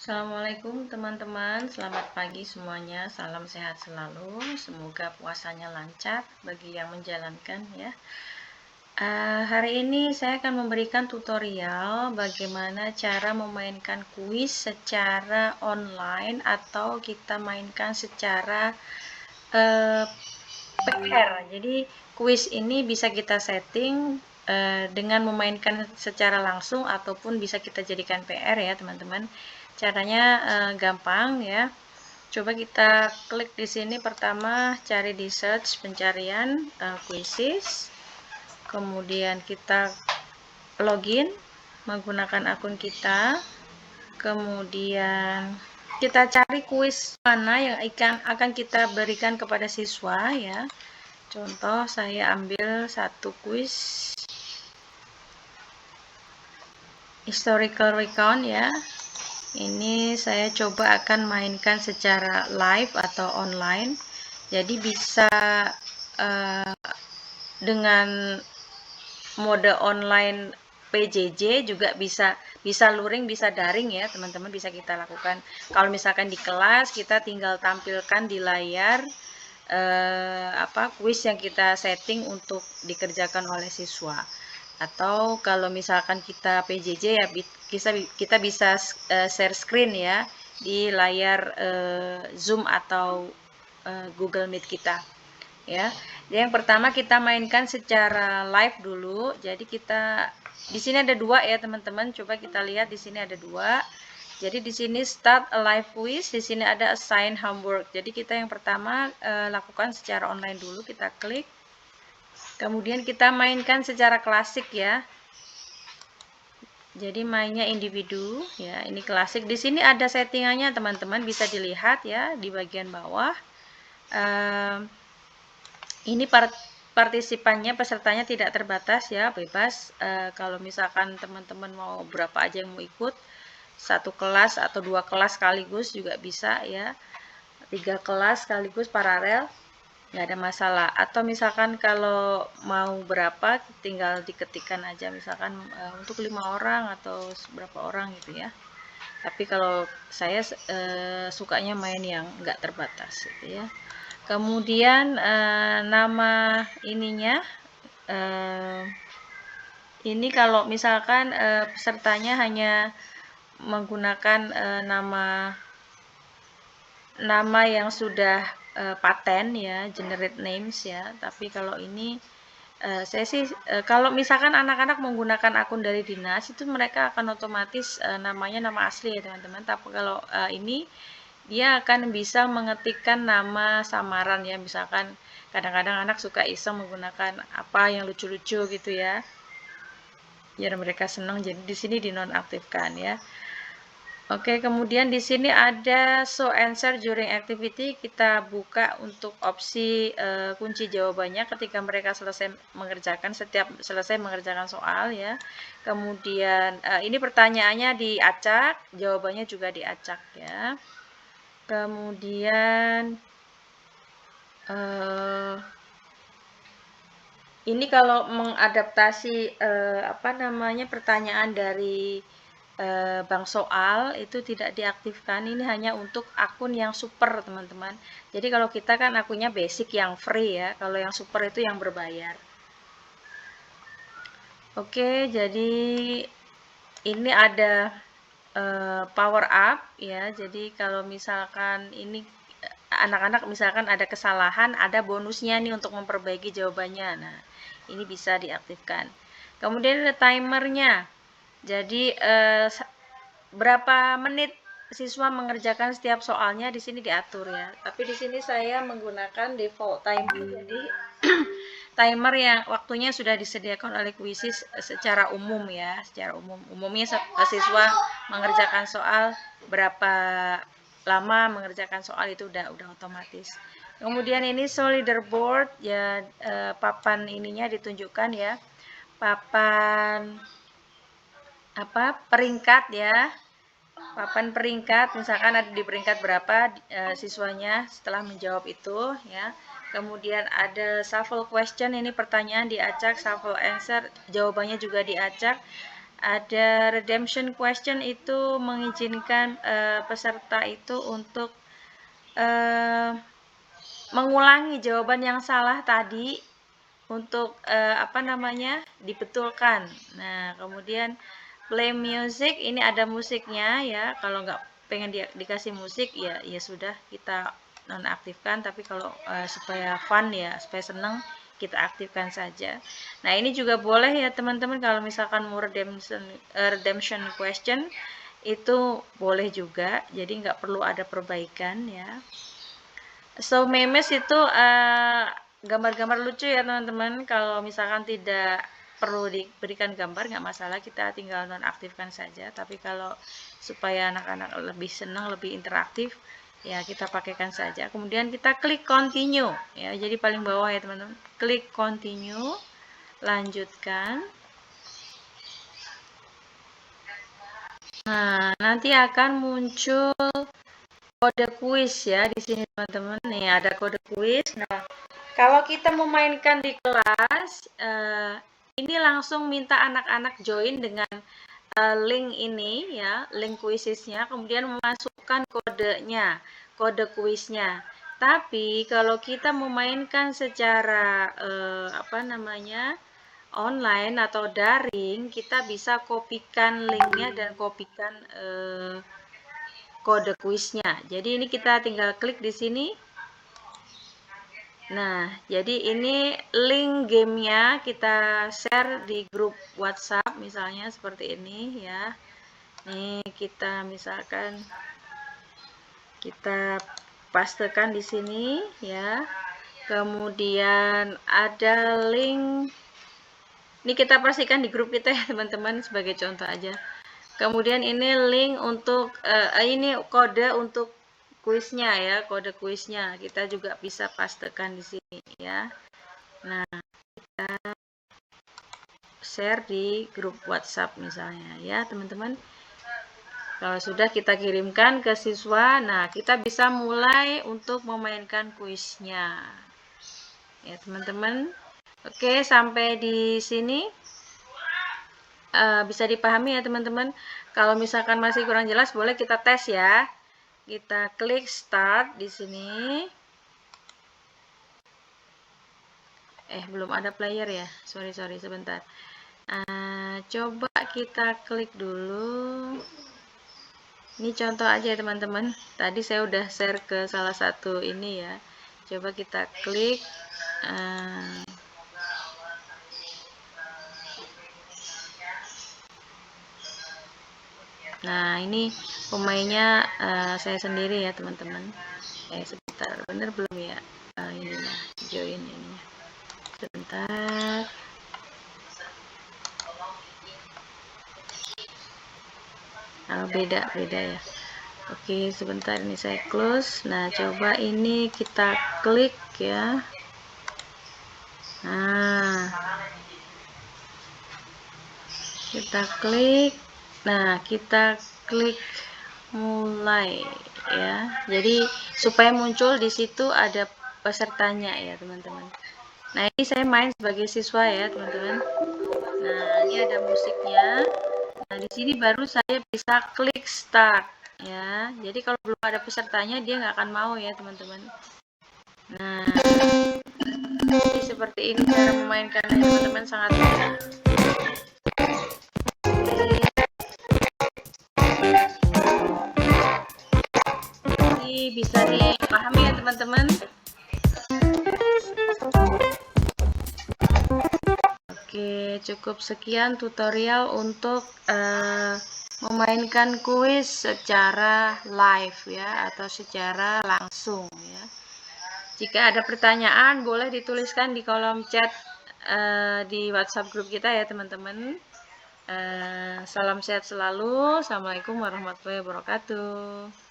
Assalamualaikum teman-teman, selamat pagi semuanya, salam sehat selalu, semoga puasanya lancar bagi yang menjalankan ya. Hari ini saya akan memberikan tutorial bagaimana cara memainkan kuis secara online atau kita mainkan secara PR. Jadi kuis ini bisa kita setting dengan memainkan secara langsung ataupun bisa kita jadikan PR ya teman-teman. Caranya gampang ya. Coba kita klik di sini, pertama cari di search pencarian quizzes, kemudian kita login menggunakan akun kita, kemudian kita cari kuis mana yang akan kita berikan kepada siswa ya. Contoh saya ambil satu kuis historical recount ya. Ini saya coba akan mainkan secara live atau online. Jadi bisa dengan mode online PJJ juga bisa luring, bisa daring ya teman-teman, bisa kita lakukan. Kalau misalkan di kelas kita tinggal tampilkan di layar kuis yang kita setting untuk dikerjakan oleh siswa. Atau kalau misalkan kita PJJ ya kita bisa share screen ya di layar Zoom atau Google Meet kita ya. Jadi yang pertama kita mainkan secara live dulu. Jadi kita di sini ada dua ya teman-teman, coba kita lihat di sini ada dua. Jadi di sini start a live quiz, di sini ada assign homework. Jadi kita yang pertama lakukan secara online dulu, kita klik. Kemudian kita mainkan secara klasik ya. Jadi mainnya individu ya, ini klasik. Di sini ada settingannya teman-teman, bisa dilihat ya di bagian bawah. Ini partisipannya, pesertanya tidak terbatas ya, bebas. Kalau misalkan teman-teman mau berapa aja yang mau ikut, satu kelas atau dua kelas sekaligus juga bisa ya, 3 kelas sekaligus paralel, nggak ada masalah. Atau misalkan kalau mau berapa tinggal diketikkan aja, misalkan untuk 5 orang atau berapa orang gitu ya. Tapi kalau saya sukanya main yang nggak terbatas gitu ya. Kemudian nama ininya ini kalau misalkan pesertanya hanya menggunakan nama yang sudah paten ya, generate names ya. Tapi kalau ini saya sih kalau misalkan anak-anak menggunakan akun dari dinas itu mereka akan otomatis namanya nama asli ya teman-teman. Tapi kalau ini dia akan bisa mengetikkan nama samaran ya, misalkan kadang-kadang anak suka iseng menggunakan apa yang lucu-lucu gitu ya, biar mereka senang. Jadi di sini dinonaktifkan ya. Oke, kemudian di sini ada show answer during activity. Kita buka untuk opsi kunci jawabannya ketika mereka setiap selesai mengerjakan soal ya. Kemudian ini pertanyaannya diacak, jawabannya juga diacak ya. Kemudian ini kalau mengadaptasi pertanyaan dari bank soal itu tidak diaktifkan. Ini hanya untuk akun yang super teman-teman. Jadi kalau kita kan akunnya basic yang free ya, kalau yang super itu yang berbayar. Oke, jadi ini ada power up ya. Jadi kalau misalkan ini anak-anak misalkan ada kesalahan, ada bonusnya nih untuk memperbaiki jawabannya. Nah, ini bisa diaktifkan. Kemudian ada timernya. Jadi berapa menit siswa mengerjakan setiap soalnya di sini diatur ya. Tapi di sini saya menggunakan default timer. Jadi timer yang waktunya sudah disediakan oleh Quizzes secara umum ya, secara umum. Umumnya siswa mengerjakan soal berapa lama mengerjakan soal itu udah otomatis. Kemudian ini show leaderboard ya, papan ininya ditunjukkan ya. Papan peringkat ya. Papan peringkat, misalkan ada di peringkat berapa siswanya setelah menjawab itu ya. Kemudian ada shuffle question, ini pertanyaan diacak, shuffle answer jawabannya juga diacak. Ada redemption question, itu mengizinkan peserta itu untuk mengulangi jawaban yang salah tadi untuk dibetulkan. Nah, kemudian play music, ini ada musiknya ya. Kalau nggak pengen dikasih musik ya sudah, kita nonaktifkan. Tapi kalau supaya fun ya, supaya seneng, kita aktifkan saja. Nah, ini juga boleh ya teman-teman, kalau misalkan mau redemption question itu boleh juga, jadi nggak perlu ada perbaikan ya. So memes itu gambar-gambar lucu ya teman-teman. Kalau misalkan tidak perlu diberikan gambar, nggak masalah, kita tinggal nonaktifkan saja. Tapi kalau supaya anak-anak lebih senang, lebih interaktif, ya kita pakaikan saja. Kemudian kita klik continue ya, jadi paling bawah ya teman-teman, klik continue, lanjutkan. Nah, nanti akan muncul kode kuis ya di sini teman-teman. Nih ada kode kuis. Nah, kalau kita memainkan di kelas, ini langsung minta anak-anak join dengan link ini ya, link kuisisnya, kemudian memasukkan kodenya, kode kuisnya. Tapi kalau kita memainkan secara online atau daring, kita bisa kopikan linknya dan kopikan kode kuisnya. Jadi ini kita tinggal klik di sini. Nah, jadi ini link gamenya kita share di grup WhatsApp misalnya seperti ini ya. Nih kita misalkan kita pastekan di sini ya. Kemudian ada link. Ini kita pastikan di grup kita ya teman-teman, sebagai contoh aja. Kemudian ini link untuk ini kode untuk kuisnya ya, kode kuisnya kita juga bisa pastekan di sini ya. Nah, kita share di grup WhatsApp misalnya ya teman-teman. Kalau sudah kita kirimkan ke siswa, nah kita bisa mulai untuk memainkan kuisnya ya teman-teman. Oke, sampai di sini bisa dipahami ya teman-teman. Kalau misalkan masih kurang jelas, boleh kita tes ya. Kita klik start di sini. Belum ada player ya. Sorry sebentar. Coba kita klik dulu. Ini contoh aja ya teman-teman. Tadi saya udah share ke salah satu ini ya. Coba kita klik. Nah, ini pemainnya saya sendiri ya teman-teman. Sebentar, bener belum ya? Ininya, join ininya. Sebentar. Beda ya. Oke, sebentar, ini saya close. Nah, coba ini kita klik ya. Nah, kita klik. Nah, kita klik mulai ya. Jadi supaya muncul di situ ada pesertanya ya teman-teman. Nah, ini saya main sebagai siswa ya teman-teman. Nah, ini ada musiknya. Nah, di sini baru saya bisa klik start ya. Jadi kalau belum ada pesertanya, dia nggak akan mau ya teman-teman. Nah, jadi seperti ini cara memainkannya teman-teman, sangat mudah. Jadi bisa dipahami ya teman-teman. Oke, cukup sekian tutorial untuk memainkan kuis secara live ya, atau secara langsung ya. Jika ada pertanyaan, boleh dituliskan di kolom chat di WhatsApp grup kita ya teman-teman. Salam sehat selalu. Assalamualaikum warahmatullahi wabarakatuh.